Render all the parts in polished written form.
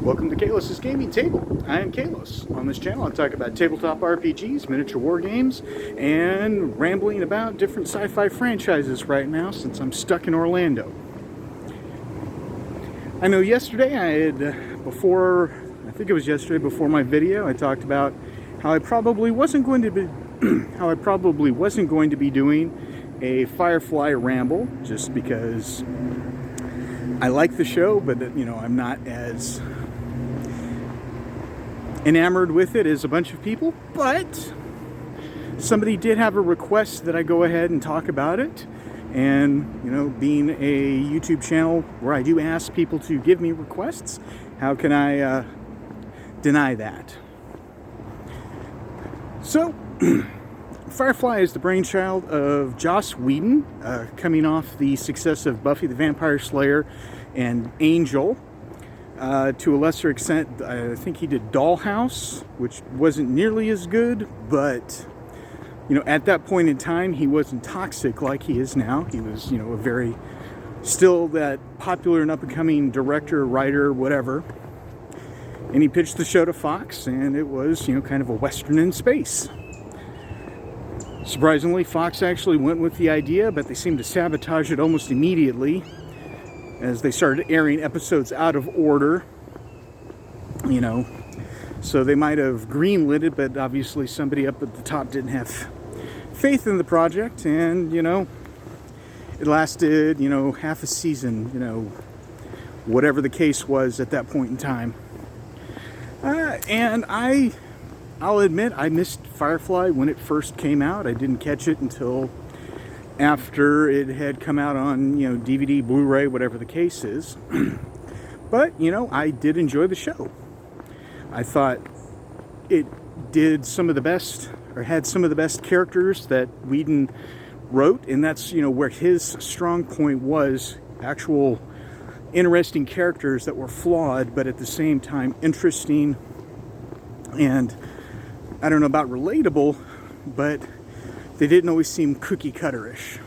Welcome to Khealos' Gaming Table. I am Khealos. On this channel I talk about tabletop RPGs, miniature war games, and rambling about different sci-fi franchises right now since I'm stuck in Orlando. I know yesterday I think it was yesterday before my video, I talked about how I probably wasn't going to be doing a Firefly ramble just because I like the show, but I'm not as enamored with it as a bunch of people. But somebody did have a request that I go ahead and talk about it, and being a YouTube channel where I do ask people to give me requests, how can I deny that? So Firefly is the brainchild of Joss Whedon, coming off the success of Buffy the Vampire Slayer and Angel. To a lesser extent, I think he did Dollhouse, which wasn't nearly as good, but at that point in time, he wasn't toxic like he is now. He was, still that popular and up-and-coming director, writer, whatever. And he pitched the show to Fox, and it was, kind of a Western in space. Surprisingly, Fox actually went with the idea, but they seemed to sabotage it almost immediately as they started airing episodes out of order. So they might have greenlit it, but obviously somebody up at the top didn't have faith in the project, and it lasted half a season, whatever the case was at that point in time. And I'll admit I missed Firefly when it first came out. I didn't catch it until after it had come out on DVD, Blu-ray, whatever the case is. But I did enjoy the show. I thought it did some of the best, or had some of the best characters that Whedon wrote, and that's where his strong point was: actual interesting characters that were flawed, but at the same time interesting, and I don't know about relatable, but they didn't always seem cookie cutter-ish.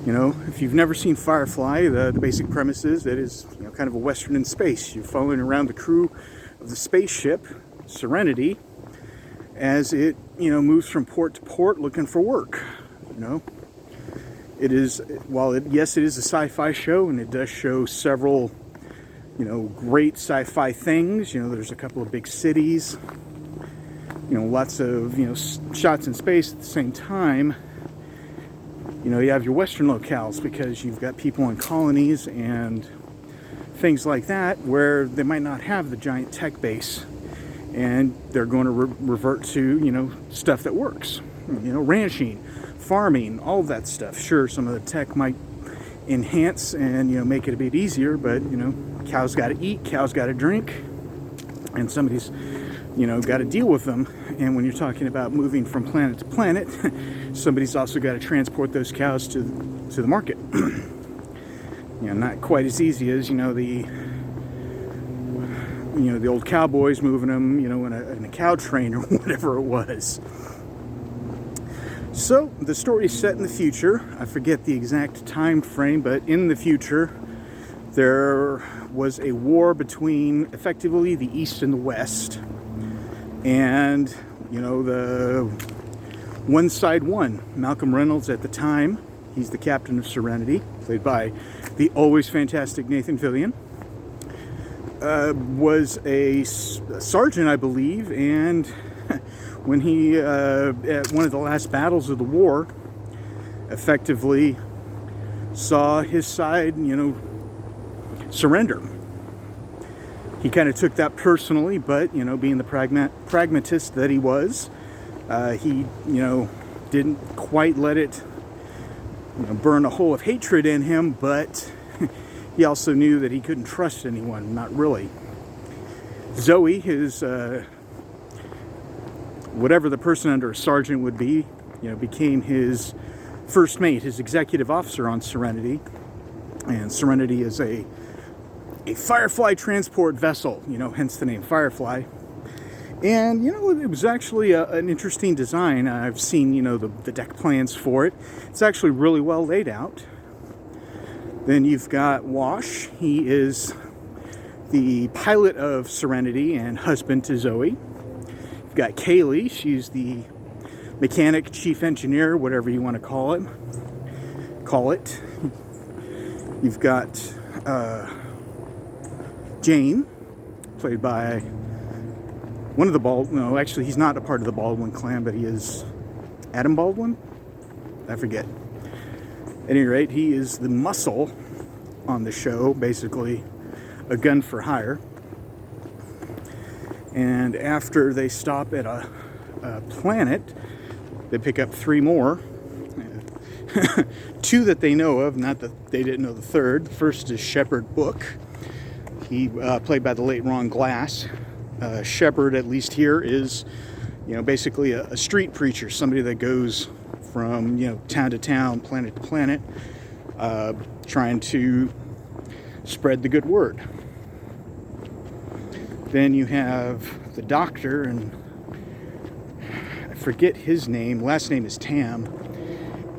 If you've never seen Firefly, the basic premise is that it is kind of a Western in space. You're following around the crew of the spaceship Serenity as it moves from port to port looking for work. It is, yes, it is a sci-fi show, and it does show several great sci-fi things. There's a couple of big cities, lots of shots in space at the same time. You have your Western locales because you've got people in colonies and things like that where they might not have the giant tech base, and they're going to revert to stuff that works. Ranching, farming, all of that stuff. Sure, some of the tech might enhance and make it a bit easier, but cows got to eat, cows got to drink, and somebody's got to deal with them. And when you're talking about moving from planet to planet, somebody's also got to transport those cows to the market. Not quite as easy as the old cowboys moving them in a cow train or whatever it was. So the story is set in the future. I forget the exact time frame, but in the future there was a war between effectively the East and the West. And, the one side won. Malcolm Reynolds at the time, he's the captain of Serenity, played by the always fantastic Nathan Fillion, was a sergeant, I believe, and when he, at one of the last battles of the war, effectively saw his side, surrender. He kind of took that personally, but, being the pragmatist that he was, he, didn't quite let it burn a hole of hatred in him, but he also knew that he couldn't trust anyone, not really. Zoe, his, whatever the person under a sergeant would be, became his first mate, his executive officer on Serenity. And Serenity is a Firefly transport vessel, hence the name Firefly. And, it was actually an interesting design. I've seen, the deck plans for it. It's actually really well laid out. Then you've got Wash. He is the pilot of Serenity and husband to Zoe. You've got Khealos, she's the mechanic, chief engineer, whatever you want to call it. You've got Jane, played by one of the no, actually he's not a part of the Baldwin clan, but he is Adam Baldwin? I forget. At any rate, he is the muscle on the show, basically a gun for hire. And after they stop at a planet, they pick up 3 more. 2 that they know of, not that they didn't know the third. The first is Shepard Book. He played by the late Ron Glass. Shepard, at least here, is basically a street preacher, somebody that goes from town to town, planet to planet, trying to spread the good word. Then you have the doctor, and I forget his name. Last name is Tam.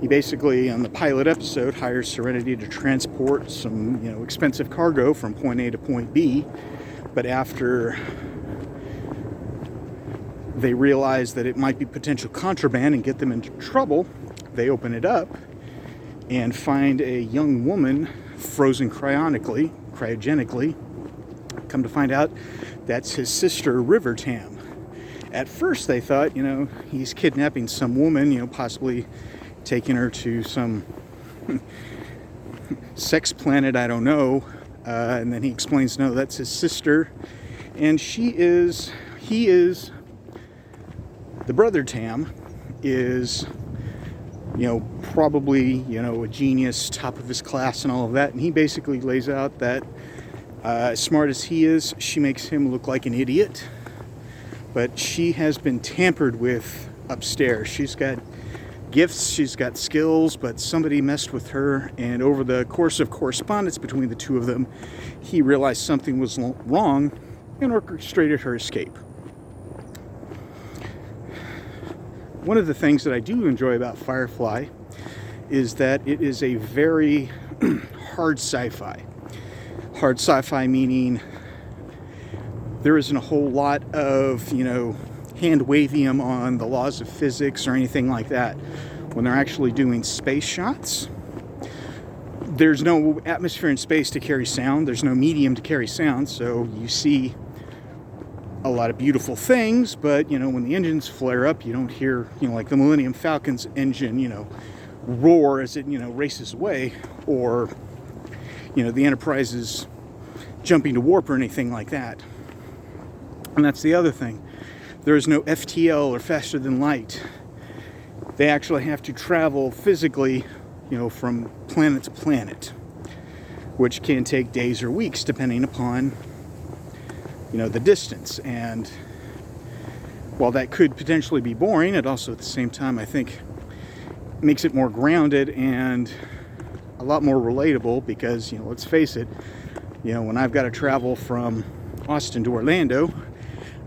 He basically, on the pilot episode, hires Serenity to transport some, expensive cargo from point A to point B. But after they realize that it might be potential contraband and get them into trouble, they open it up and find a young woman frozen cryogenically. Come to find out, that's his sister, River Tam. At first they thought, he's kidnapping some woman, possibly taking her to some sex planet, I don't know. And then he explains, no, that's his sister. And he is, the brother Tam is, probably, a genius, top of his class and all of that. And he basically lays out that as smart as he is, she makes him look like an idiot. But she has been tampered with upstairs. She's got gifts, she's got skills, but somebody messed with her. And over the course of correspondence between the two of them, he realized something was wrong and orchestrated her escape. One of the things that I do enjoy about Firefly is that it is a very hard sci-fi. Hard sci-fi meaning there isn't a whole lot of, hand-wavium on the laws of physics or anything like that. When they're actually doing space shots, there's no atmosphere in space to carry sound. There's no medium to carry sound, so you see a lot of beautiful things, but, when the engines flare up, you don't hear, like the Millennium Falcon's engine, roar as it, races away, or, the Enterprise's jumping to warp or anything like that. And that's the other thing. There is no FTL or faster than light. They actually have to travel physically, from planet to planet, which can take days or weeks depending upon, the distance. And while that could potentially be boring, it also at the same time, I think, makes it more grounded and a lot more relatable because, let's face it, when I've got to travel from Austin to Orlando,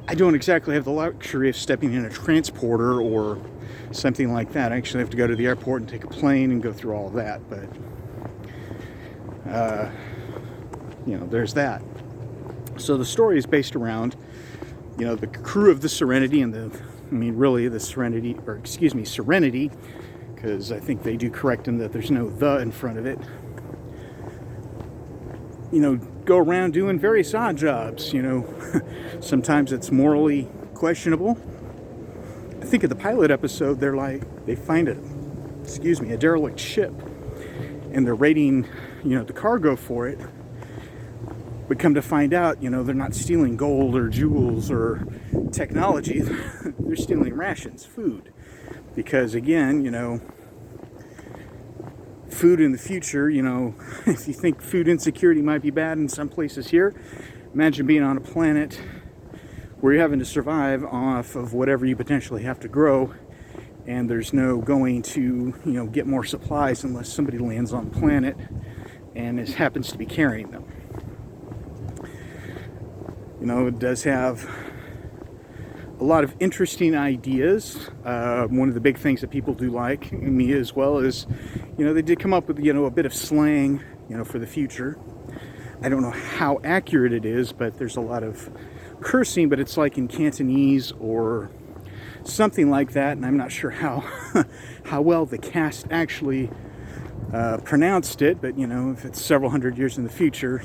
I don't exactly have the luxury of stepping in a transporter or something like that. I actually have to go to the airport and take a plane and go through all of that. But, there's that. So the story is based around, the crew of the Serenity and Serenity, because I think they do correct them that there's no "the" in front of it. Go around doing various odd jobs. Sometimes it's morally questionable. I think of the pilot episode, they find a derelict ship, and they're raiding, the cargo for it. But come to find out, they're not stealing gold or jewels or technology. They're stealing rations, food. Because again, food in the future, if you think food insecurity might be bad in some places here, imagine being on a planet where you're having to survive off of whatever you potentially have to grow, and there's no going to, get more supplies unless somebody lands on the planet and happens to be carrying them. It does have a lot of interesting ideas. One of the big things that people do like, and me as well, is, they did come up with, a bit of slang, for the future. I don't know how accurate it is, but there's a lot of cursing, but it's like in Cantonese or something like that, and I'm not sure how how well the cast actually pronounced it, but if it's several hundred years in the future,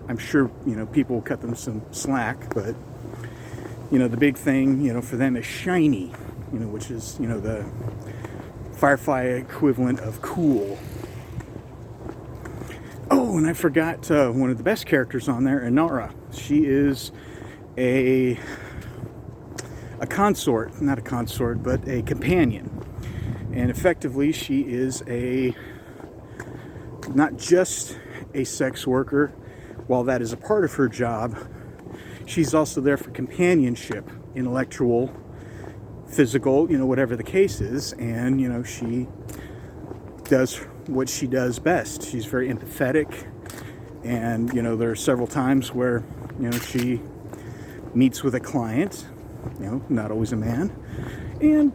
I'm sure people will cut them some slack. But the big thing for them is shiny, which is the Firefly equivalent of cool. Oh, and I forgot one of the best characters on there, Inara. She is a consort, not a consort, but a companion. And effectively, she is not just a sex worker. While that is a part of her job, she's also there for companionship, intellectual, physical, whatever the case is. And, she does what she does best. She's very empathetic. And, there are several times where, she meets with a client, not always a man. And,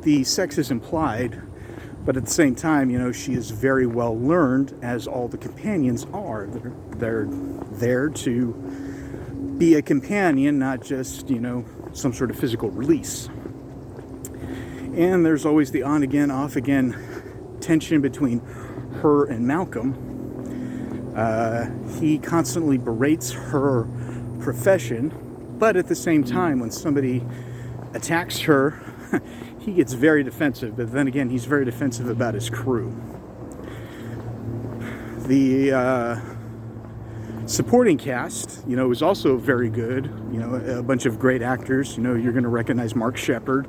the sex is implied, but at the same time, she is very well learned, as all the companions are. They're there to be a companion, not just, some sort of physical release. And there's always the on-again, off-again tension between her and Malcolm. He constantly berates her profession, but at the same time, when somebody attacks her, he gets very defensive, but then again, he's very defensive about his crew. The supporting cast, is also very good. A bunch of great actors. You're going to recognize Mark Sheppard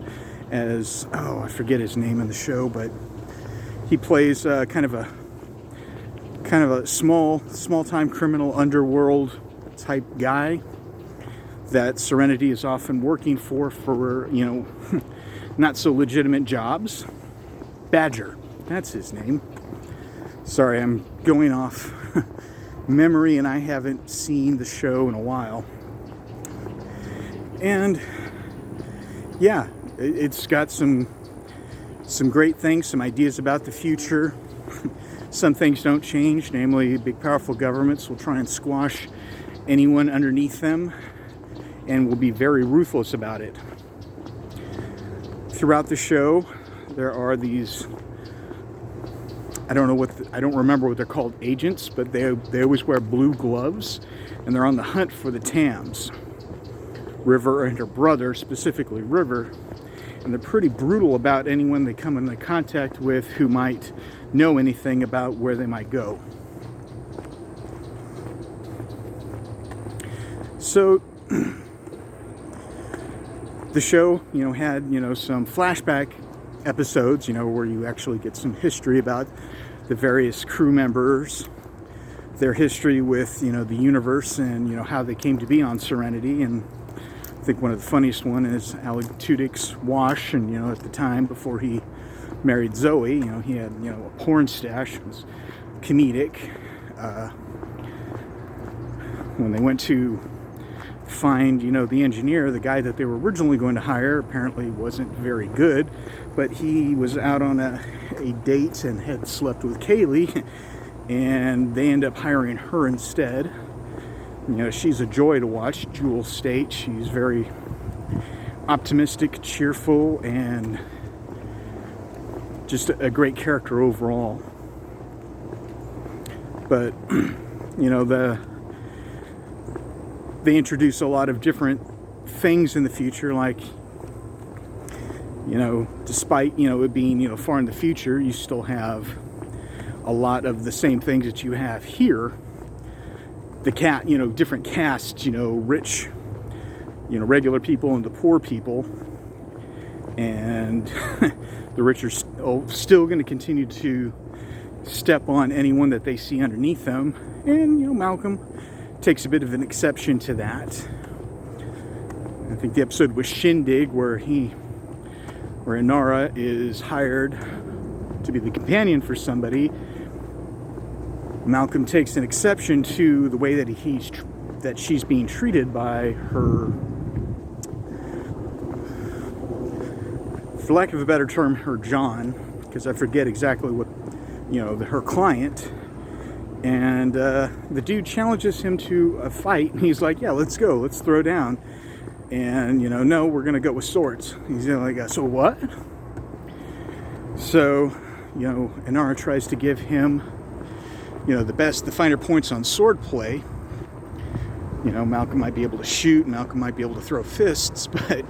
as, I forget his name in the show, but he plays kind of a small-time criminal underworld type guy that Serenity is often working for not so legitimate jobs. Badger, that's his name. Sorry, I'm going off memory, and I haven't seen the show in a while. And yeah, it's got some great things, some ideas about the future. Some things don't change, namely big powerful governments will try and squash anyone underneath them and will be very ruthless about it. Throughout the show, there are these, I don't remember what they're called, agents, but they always wear blue gloves, and they're on the hunt for the Tams. River and her brother, specifically River, and they're pretty brutal about anyone they come into contact with who might know anything about where they might go. So the show, had, some flashback episodes, where you actually get some history about the various crew members, their history with, the universe, and, how they came to be on Serenity. And I think one of the funniest one is Alan Tudyk's wash, and, at the time before he married Zoe, he had, a porn stash. It was comedic. When they went to find, the engineer, the guy that they were originally going to hire apparently wasn't very good, but he was out on a date and had slept with Kaylee, and they end up hiring her instead. She's a joy to watch, Jewel State. She's very optimistic, cheerful, and just a great character overall. But, they introduce a lot of different things in the future, like, despite, it being, far in the future, you still have a lot of the same things that you have here. The different casts, rich, regular people and the poor people. And the rich are still going to continue to step on anyone that they see underneath them. And, Malcolm takes a bit of an exception to that. I think the episode was Shindig, where Inara is hired to be the companion for somebody. Malcolm takes an exception to the way that she's being treated by her, for lack of a better term, her John, because I forget exactly what, her client. And the dude challenges him to a fight, and he's like, yeah, let's go, let's throw down. And, no, we're going to go with swords. He's like, so what? So, Inara tries to give him, the finer points on sword play. Malcolm might be able to shoot, Malcolm might be able to throw fists, but,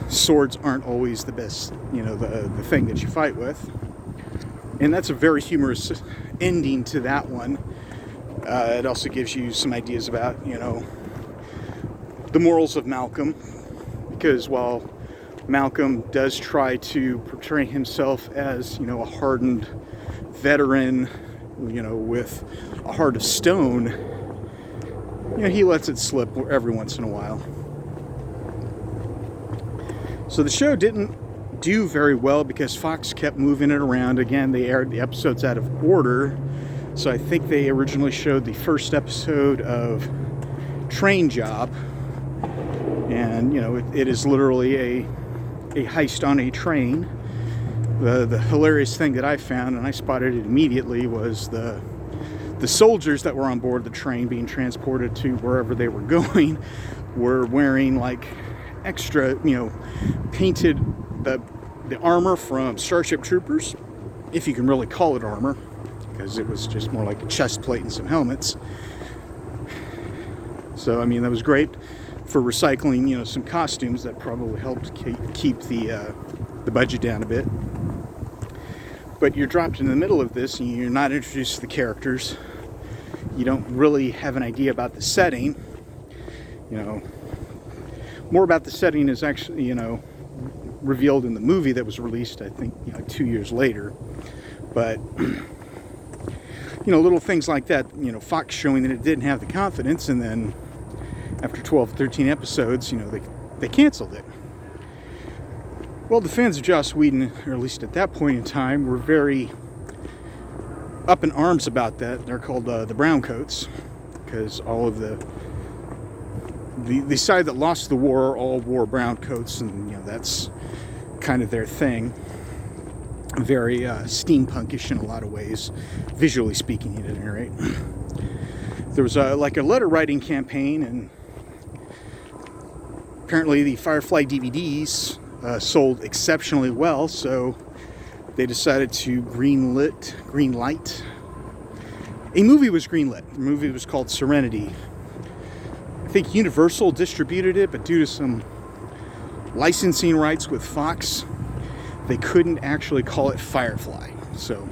swords aren't always the best, the thing that you fight with. And that's a very humorous ending to that one. It also gives you some ideas about, the morals of Malcolm. Because while Malcolm does try to portray himself as, a hardened veteran, with a heart of stone, he lets it slip every once in a while. So the show didn't do very well because Fox kept moving it around. Again, they aired the episodes out of order. So I think they originally showed the first episode of Train Job. And, it is literally a heist on a train. The hilarious thing that I found, and I spotted it immediately, was the soldiers that were on board the train being transported to wherever they were going were wearing like extra, painted the armor from Starship Troopers, if you can really call it armor, because it was just more like a chest plate and some helmets. So, that was great for recycling, some costumes that probably helped keep the budget down a bit. But you're dropped in the middle of this and you're not introduced to the characters. You don't really have an idea about the setting. More about the setting is actually, revealed in the movie that was released, I think, 2 years later. But, little things like that, Fox showing that it didn't have the confidence, and then after 12, 13 episodes, they canceled it. Well, the fans of Joss Whedon, or at least at that point in time, were very up in arms about that. They're called the Browncoats, because all of the side that lost the war all wore brown coats, and that's kind of their thing. Very steampunkish in a lot of ways, visually speaking, at any rate. There was a letter writing campaign, and apparently the Firefly DVDs sold exceptionally well, so they decided to greenlight. A movie was greenlit. The movie was called Serenity. I think Universal distributed it, but due to some licensing rights with Fox, they couldn't actually call it Firefly. So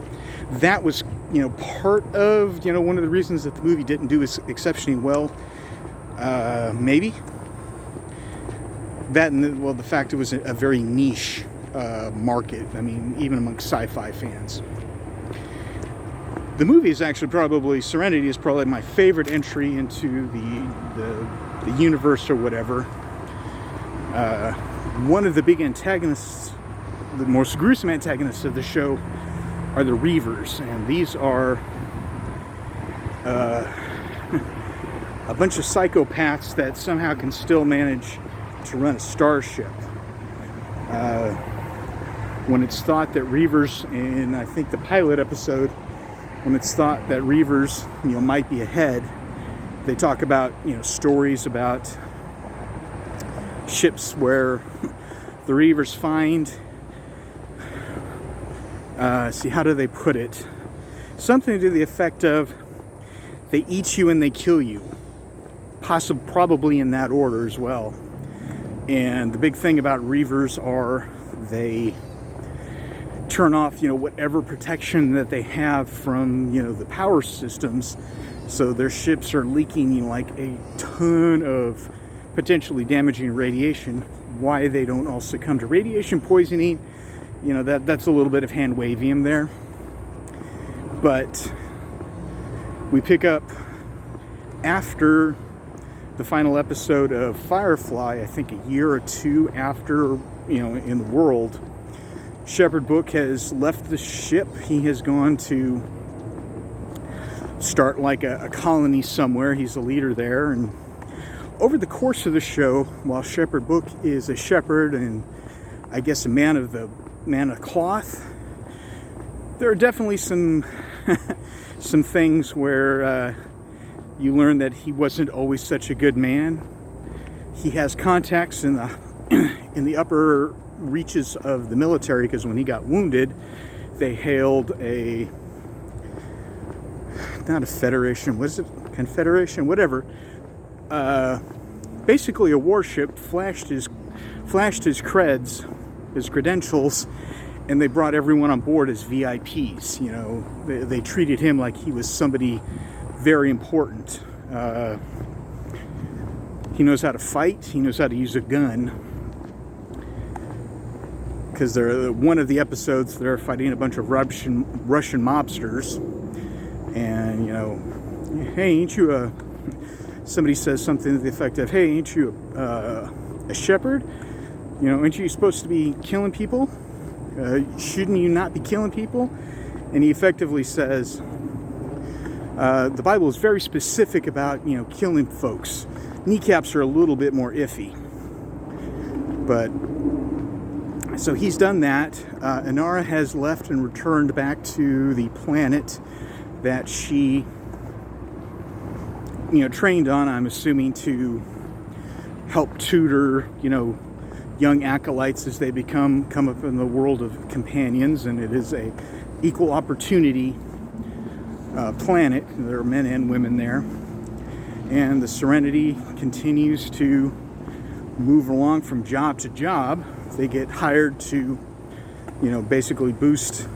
that was, part of, one of the reasons that the movie didn't do exceptionally well. Maybe. That and, the fact it was a very niche market. Even amongst sci-fi fans. The movie is actually Serenity is probably my favorite entry into the universe or whatever. One of the big antagonists, the most gruesome antagonists of the show, are the Reavers, and these are a bunch of psychopaths that somehow can still manage to run a starship. When it's thought that Reavers, in I think the pilot episode, when it's thought that Reavers, might be ahead, they talk about, stories about ships where the Reavers find, how do they put it? Something to the effect of, they eat you and they kill you. Probably in that order as well. And the big thing about Reavers are they turn off, whatever protection that they have from, the power systems. So their ships are leaking, like a ton of potentially damaging radiation. Why they don't all succumb to radiation poisoning, that's a little bit of hand waving there. But we pick up after the final episode of Firefly, I think a year or two after, in the world, Shepherd Book has left the ship. He has gone to start like a colony somewhere. He's a leader there. And over the course of the show, while Shepherd Book is a shepherd and I guess a man of cloth, there are definitely some some things where you learn that he wasn't always such a good man. He has contacts in the in the upper reaches of the military, because when he got wounded, they hailed a, not a federation, was it confederation, whatever, basically a warship, flashed his creds, his credentials, and they brought everyone on board as VIPs. You know, they treated him like he was somebody very important. He knows how to fight. He knows how to use a gun. Because they're one of the episodes, they're fighting a bunch of Russian mobsters, and you know, hey, ain't you a? Somebody says something to the effect of, "Hey, ain't you a shepherd? You know, aren't you supposed to be killing people? Shouldn't you not be killing people?" And he effectively says, "The Bible is very specific about, you know, killing folks. Kneecaps are a little bit more iffy." But so he's done that. Inara has left and returned back to the planet that she, you know, trained on, I'm assuming, to help tutor, you know, young acolytes as they come up in the world of companions. And it is a equal opportunity planet. There are men and women there. And the Serenity continues to move along from job to job. They get hired to, you know, basically boost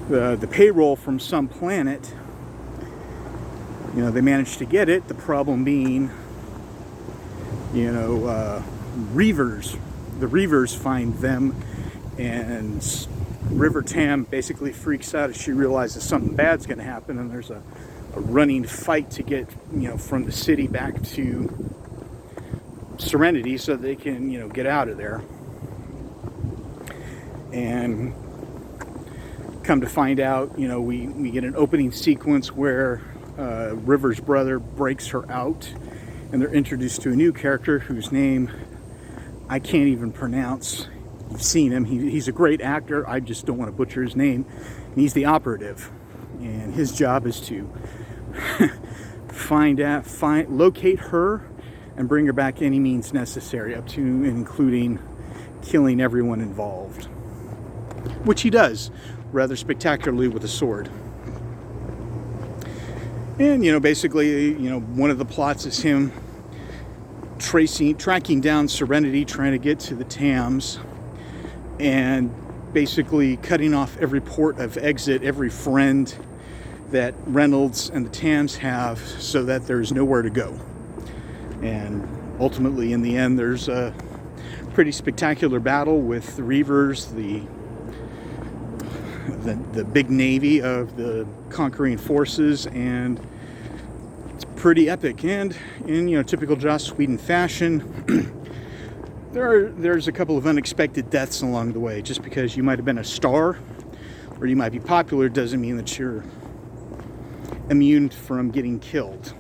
the payroll from some planet. You know, they manage to get it. The problem being, you know, Reavers. The Reavers find them, and River Tam basically freaks out as she realizes something bad's going to happen, and there's a running fight to get, you know, from the city back to Serenity so they can, you know, get out of there. And come to find out, you know, we get an opening sequence where River's brother breaks her out, and they're introduced to a new character whose name I can't even pronounce. You've seen him. He's a great actor. I just don't want to butcher his name. And he's the operative, and his job is to locate her and bring her back any means necessary, up to and including killing everyone involved, which he does rather spectacularly with a sword. And, you know, basically, you know, one of the plots is him tracking down Serenity, trying to get to the Tams, and basically cutting off every port of exit, every friend that Reynolds and the Tams have, so that there's nowhere to go. And ultimately, in the end, there's a pretty spectacular battle with the Reavers, the big navy of the conquering forces, and it's pretty epic. And in, you know, typical Joss Whedon fashion, there's a couple of unexpected deaths along the way. Just because you might have been a star or you might be popular doesn't mean that you're immune from getting killed.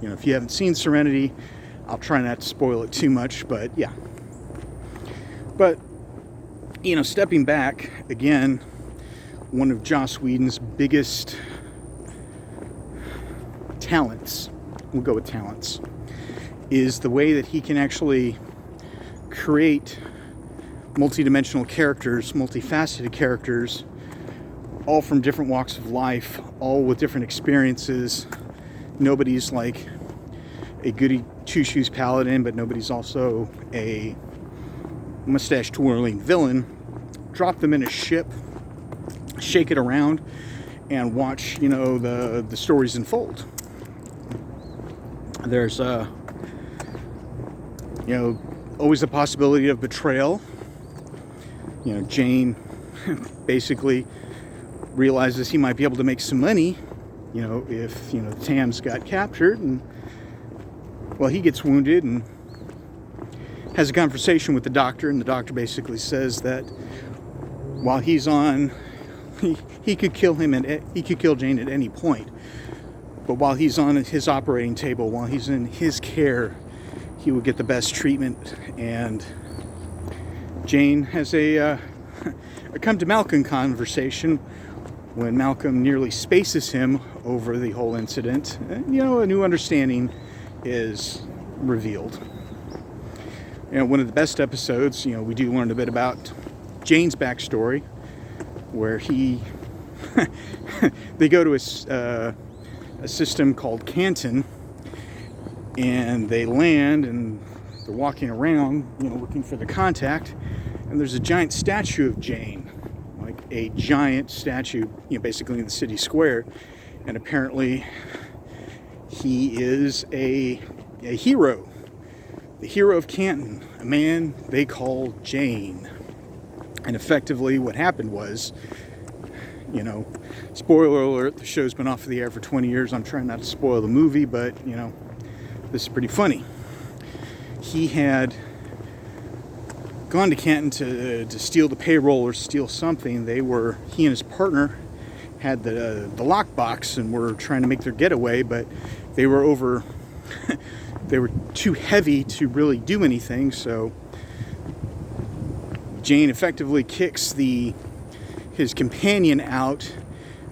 You know, if you haven't seen Serenity, I'll try not to spoil it too much, but yeah. But, you know, stepping back, again, one of Joss Whedon's biggest talents, we'll go with talents, is the way that he can actually create multidimensional characters, multifaceted characters, all from different walks of life, all with different experiences. Nobody's like a goody two-shoes paladin, but nobody's also a mustache twirling villain. Drop them in a ship, shake it around, and watch, you know, the stories unfold. There's you know, always a possibility of betrayal. You know, Jane basically realizes he might be able to make some money, you know, if, you know, Tams got captured, and well, he gets wounded and has a conversation with the doctor, and the doctor basically says that while he's on, he could kill Jane at any point, but while he's on his operating table, while he's in his care, he will get the best treatment. And Jane has a come to Malcolm conversation when Malcolm nearly spaces him over the whole incident, a new understanding is revealed. One of the best episodes, we do learn a bit about Jane's backstory, where they go to a system called Canton, and they land, and they're walking around, looking for the contact, and there's a giant statue of Jane, like a giant statue, basically in the city square, and apparently he is a hero, the hero of Canton, a man they call Jane. And effectively what happened was, spoiler alert, the show's been off of the air for 20 years. I'm trying not to spoil the movie, but, this is pretty funny. He had gone to Canton to steal the payroll or steal something. He and his partner had the lockbox and were trying to make their getaway, but they were they were too heavy to really do anything, so Jane effectively kicks his companion out,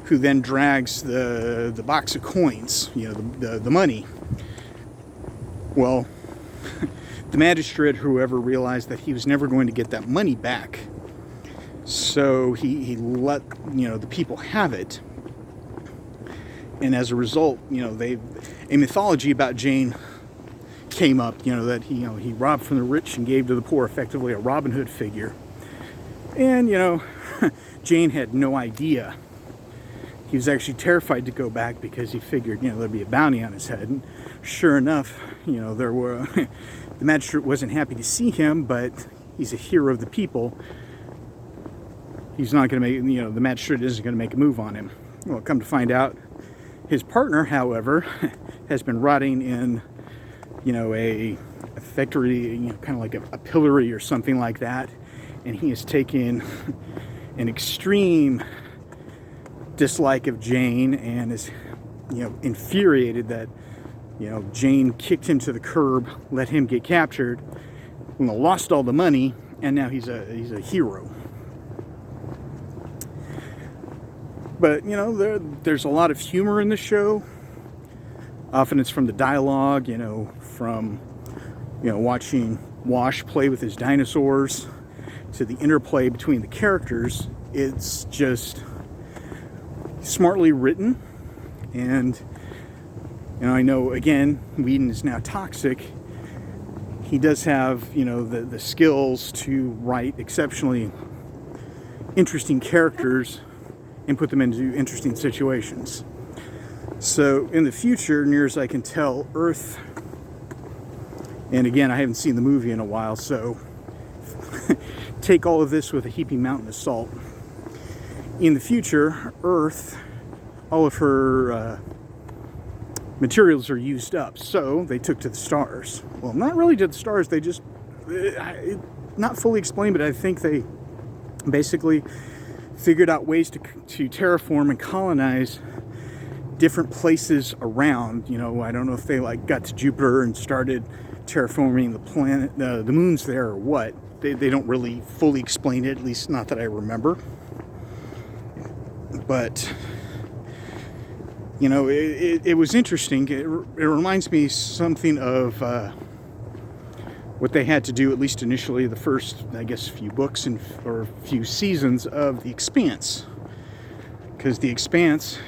who then drags the box of coins, the money. Well, the magistrate, whoever, realized that he was never going to get that money back, so he let the people have it. And as a result, a mythology about Jane came up, that he robbed from the rich and gave to the poor, effectively a Robin Hood figure. And Jane had no idea. He was actually terrified to go back because he figured there'd be a bounty on his head. And sure enough, there were the magistrate wasn't happy to see him, but he's a hero of the people. He's not going to make, the magistrate isn't going to make a move on him. Well, come to find out, his partner, however, has been rotting in a factory, kind of like a pillory or something like that, and he has taken an extreme dislike of Jane and is infuriated that Jane kicked him to the curb, let him get captured, lost all the money, and now he's a hero. But there's a lot of humor in the show. Often it's from the dialogue, from watching Wash play with his dinosaurs to the interplay between the characters. It's just smartly written, and I know, again, Whedon is now toxic. He does have the skills to write exceptionally interesting characters and put them into interesting situations. So in the future, near as I can tell, Earth, and again, I haven't seen the movie in a while, so take all of this with a heaping mountain of salt. In the future, Earth, all of her materials are used up, so they took to the stars. Well, not really to the stars, they just, not fully explained, but I think they basically figured out ways to terraform and colonize different places around. I don't know if they got to Jupiter and started terraforming the planet, the moons there, or what. They don't really fully explain it, at least not that I remember. But it was interesting. It reminds me something of what they had to do, at least initially, the first, I guess, few books or few seasons of The Expanse. Because The Expanse,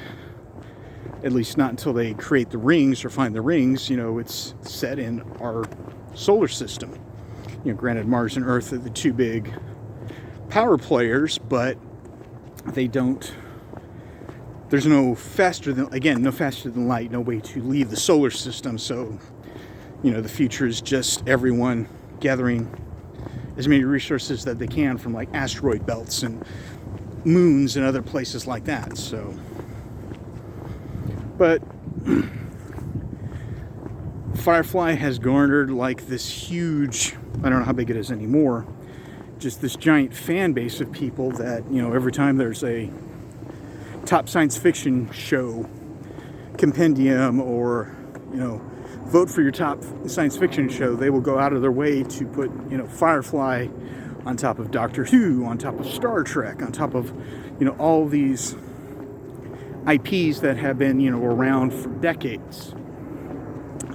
at least not until they create the rings or find the rings, it's set in our solar system. Granted, Mars and Earth are the two big power players, but there's no faster than light, no way to leave the solar system. So, the future is just everyone gathering as many resources that they can from asteroid belts and moons and other places like that. So, but Firefly has garnered this huge, I don't know how big it is anymore, just this giant fan base of people that, every time there's a top science fiction show compendium or, vote for your top science fiction show, they will go out of their way to put, Firefly on top of Doctor Who, on top of Star Trek, on top of, all these IPs that have been, around for decades.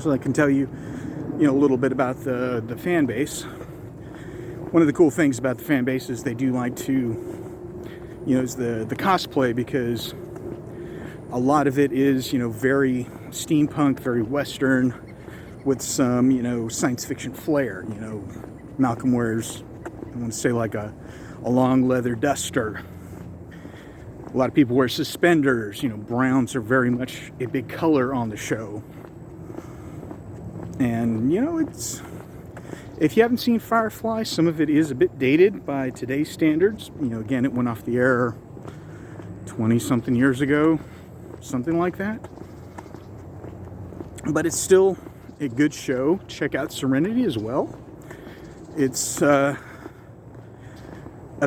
So I can tell you, a little bit about the fan base. One of the cool things about the fan base is they do like to, is the cosplay, because a lot of it is, very steampunk, very Western, with some, science fiction flair. Malcolm wears, I want to say, like a long leather duster. A lot of people wear suspenders. Browns are very much a big color on the show. And, it's... If you haven't seen Firefly, some of it is a bit dated by today's standards. Again, it went off the air 20-something years ago. Something like that. But it's still a good show. Check out Serenity as well. It's... a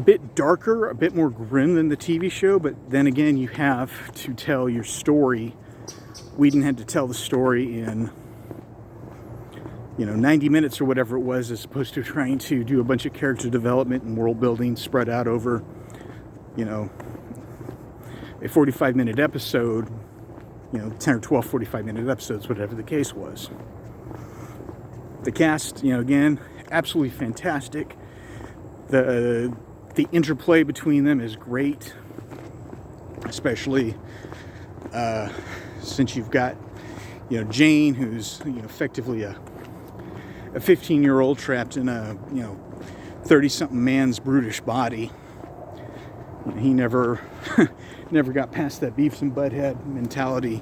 bit darker, a bit more grim than the TV show, but then again, you have to tell your story. Whedon had to tell the story in, 90 minutes or whatever it was, as opposed to trying to do a bunch of character development and world building spread out over, a 45-minute episode, 10 or 12 45-minute episodes, whatever the case was. The cast, again, absolutely fantastic. The interplay between them is great, especially since you've got, Jane, who's, effectively a 15-year-old trapped in a, 30-something man's brutish body. He never got past that Beavis and Butthead mentality.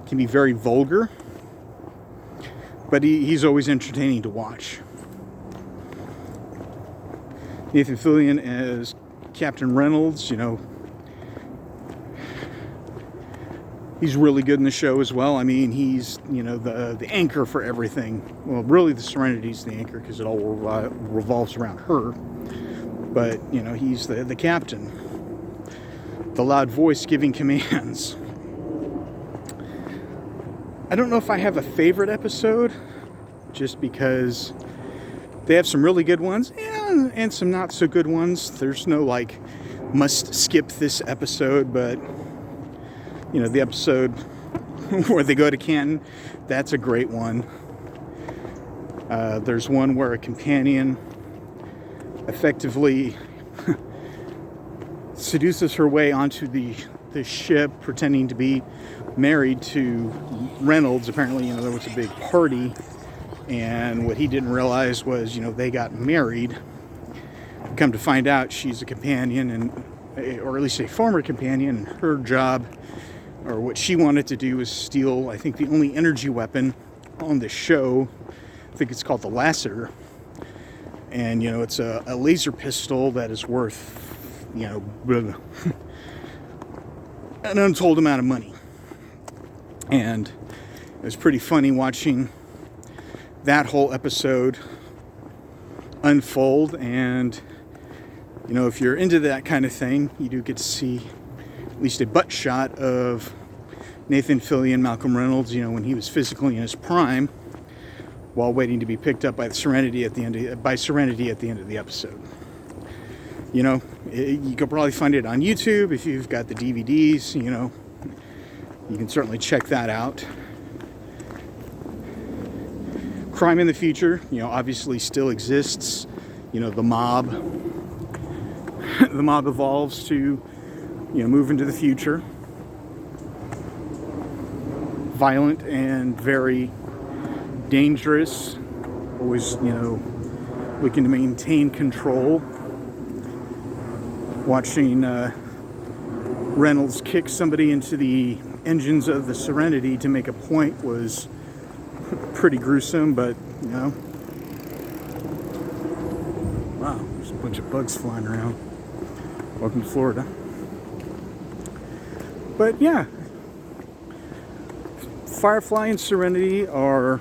Can be very vulgar, but he's always entertaining to watch. Nathan Fillion as Captain Reynolds, he's really good in the show as well. I mean, he's, the anchor for everything. Well, really the Serenity's the anchor, because it all revolves around her. But, he's the captain. The loud voice giving commands. I don't know if I have a favorite episode, just because they have some really good ones and some not so good ones. There's no must skip this episode, but the episode where they go to Canton, that's a great one. There's one where a companion effectively seduces her way onto the ship, pretending to be married to Reynolds. Apparently, there was a big party, and what he didn't realize was, they got married. Come to find out, she's a companion, or at least a former companion, and her job, or what she wanted to do, was steal, I think, the only energy weapon on the show. I think it's called the Lassiter. And, it's a laser pistol that is worth, an untold amount of money. And it was pretty funny watching that whole episode unfold. And, if you're into that kind of thing, you do get to see at least a butt shot of Nathan Fillion, Malcolm Reynolds, when he was physically in his prime, while waiting to be picked up by Serenity at the end of the episode. You could probably find it on YouTube if you've got the DVDs. You can certainly check that out. Crime in the future, obviously still exists. The mob. The mob evolves to, move into the future. Violent and very dangerous. Always, looking to maintain control. Watching Reynolds kick somebody into the engines of the Serenity to make a point was pretty gruesome, but, wow, there's a bunch of bugs flying around. Welcome to Florida. But yeah, Firefly and Serenity are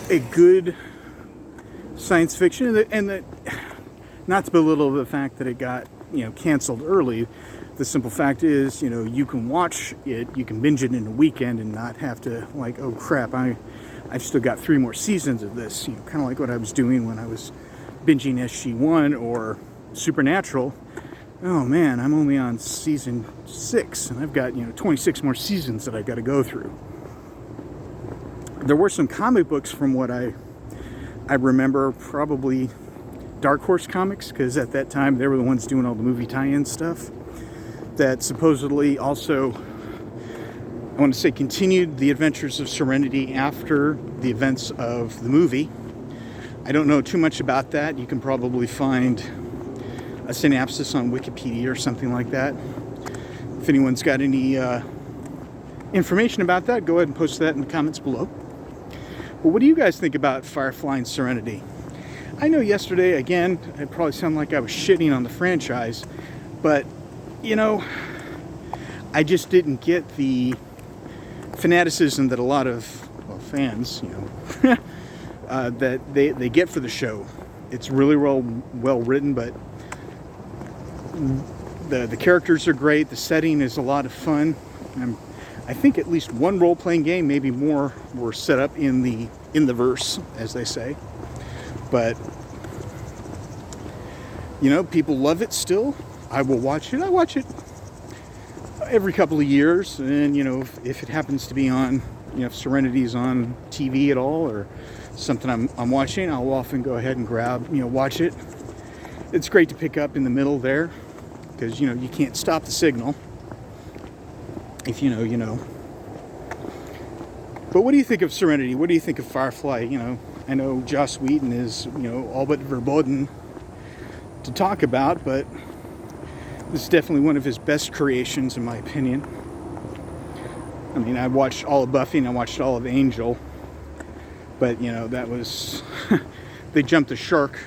a good science fiction, and that, not to belittle the fact that it got, canceled early. The simple fact is, you can watch it, you can binge it in a weekend and not have to, oh crap, I've still got 3 more seasons of this. Kind of like what I was doing when I was binging SG1 or Supernatural. oh man, I'm only on season 6, and I've got 26 more seasons that I've got to go through. There were some comic books from what I remember, probably Dark Horse Comics, because at that time they were the ones doing all the movie tie-in stuff, that supposedly also, I want to say, continued the adventures of Serenity after the events of the movie. I don't know too much about that. You can probably find a synopsis on Wikipedia or something like that. If anyone's got any information about that, go ahead and post that in the comments below. But what do you guys think about Firefly and Serenity? I know yesterday, again, it probably sounded like I was shitting on the franchise, but, I just didn't get the fanaticism that a lot of fans, that they get for the show. It's really well written, but the characters are great. The setting is a lot of fun. I think at least one role-playing game, maybe more, were set up in the verse, as they say. But people love it still. I will watch it. I watch it every couple of years, and if it happens to be on, if Serenity's on TV at all or something I'm watching, I'll often go ahead and grab, watch it. It's great to pick up in the middle there, because you can't stop the signal. If you know. But what do you think of Serenity? What do you think of Firefly? I know Joss Whedon is all but verboten to talk about, but this is definitely one of his best creations, in my opinion. I mean, I watched all of Buffy and I watched all of Angel, but that was they jumped the shark.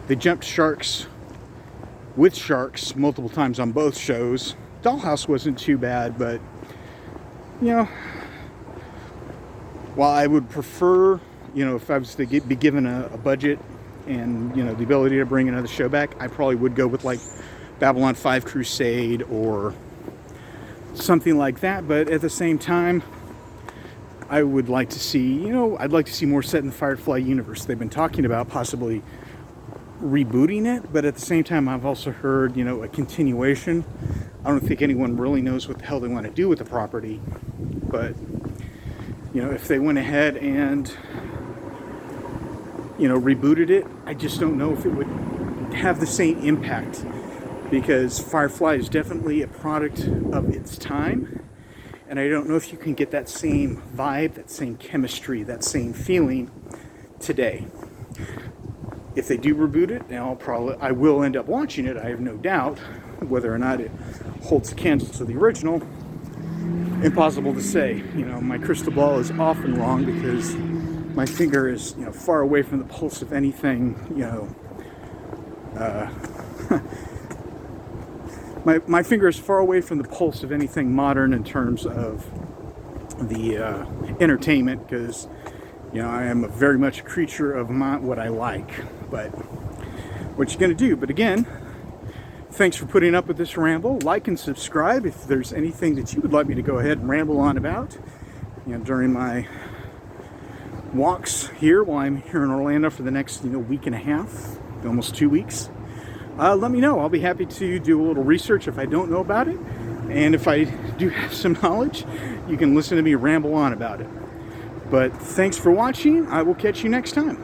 They jumped sharks with sharks multiple times on both shows. Dollhouse wasn't too bad, but while I would prefer, if I was to be given a budget and the ability to bring another show back, I probably would go with like Babylon 5 Crusade or something like that. But at the same time, I would like to see, I'd like to see more set in the Firefly universe. They've been talking about possibly rebooting it, but at the same time, I've also heard, a continuation. I don't think anyone really knows what the hell they want to do with the property, but if they went ahead and rebooted it, I just don't know if it would have the same impact, because Firefly is definitely a product of its time, and I don't know if you can get that same vibe, that same chemistry, that same feeling today. If they do reboot it, I will end up watching it, I have no doubt. Whether or not it holds the candle to the original, impossible to say. My crystal ball is often wrong, because my finger is far away from the pulse of anything my finger is far away from the pulse of anything modern in terms of the entertainment, because I am very much a creature of what I like. But what you gonna do? But again, thanks for putting up with this ramble. Like and subscribe if there's anything that you would like me to go ahead and ramble on about during my walks here while I'm here in Orlando for the next week and a half, almost 2 weeks. Let me know. I'll be happy to do a little research if I don't know about it, and if I do have some knowledge, you can listen to me ramble on about it. But thanks for watching. I will catch you next time.